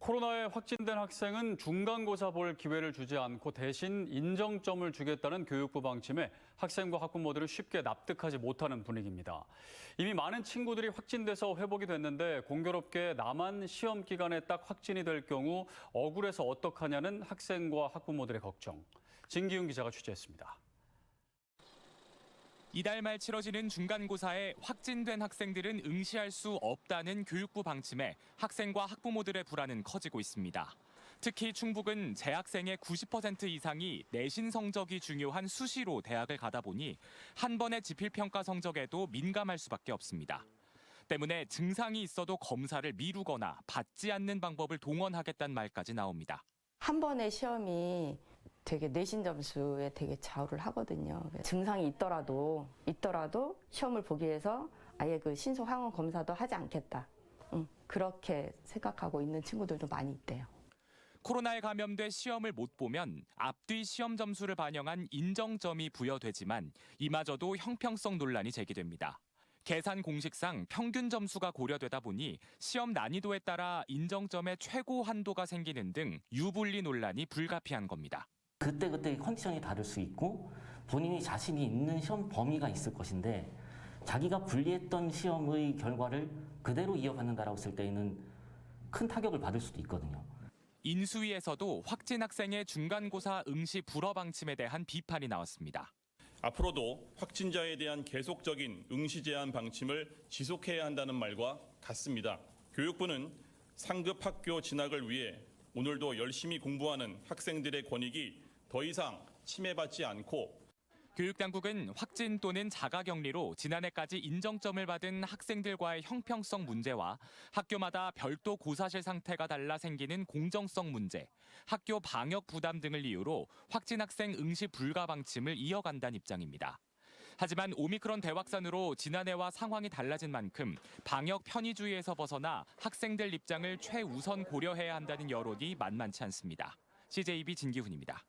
코로나에 확진된 학생은 중간고사 볼 기회를 주지 않고 대신 인정점을 주겠다는 교육부 방침에 학생과 학부모들은 쉽게 납득하지 못하는 분위기입니다. 이미 많은 친구들이 확진돼서 회복이 됐는데 공교롭게 나만 시험 기간에 딱 확진이 될 경우 억울해서 어떡하냐는 학생과 학부모들의 걱정. 진기훈 기자가 취재했습니다. 이달 말 치러지는 중간고사에 확진된 학생들은 응시할 수 없다는 교육부 방침에 학생과 학부모들의 불안은 커지고 있습니다. 특히 충북은 재학생의 90% 이상이 내신 성적이 중요한 수시로 대학을 가다 보니 한 번의 지필평가 성적에도 민감할 수밖에 없습니다. 때문에 증상이 있어도 검사를 미루거나 받지 않는 방법을 동원하겠다는 말까지 나옵니다. 한 번의 시험이 되게 내신 점수에 되게 좌우를 하거든요. 증상이 있더라도 시험을 보기 위해서 아예 그 신속 항원 검사도 하지 않겠다. 그렇게 생각하고 있는 친구들도 많이 있대요. 코로나에 감염돼 시험을 못 보면 앞뒤 시험 점수를 반영한 인정점이 부여되지만 이마저도 형평성 논란이 제기됩니다. 계산 공식상 평균 점수가 고려되다 보니 시험 난이도에 따라 인정점의 최고 한도가 생기는 등 유불리 논란이 불가피한 겁니다. 그때 컨디션이 다를 수 있고 본인이 자신이 있는 시험 범위가 있을 것인데 자기가 불리했던 시험의 결과를 그대로 이어받는다라고 했을 때에는 큰 타격을 받을 수도 있거든요. 인수위에서도 확진 학생의 중간고사 응시 불허 방침에 대한 비판이 나왔습니다. 앞으로도 확진자에 대한 계속적인 응시 제한 방침을 지속해야 한다는 말과 같습니다. 교육부는 상급 학교 진학을 위해 오늘도 열심히 공부하는 학생들의 권익이 더 이상 침해받지 않고 교육당국은 확진 또는 자가격리로 지난해까지 인정점을 받은 학생들과의 형평성 문제와 학교마다 별도 고사실 상태가 달라 생기는 공정성 문제, 학교 방역 부담 등을 이유로 확진 학생 응시 불가 방침을 이어간다는 입장입니다. 하지만 오미크론 대확산으로 지난해와 상황이 달라진 만큼 방역 편의주의에서 벗어나 학생들 입장을 최우선 고려해야 한다는 여론이 만만치 않습니다. CJB 진기훈입니다.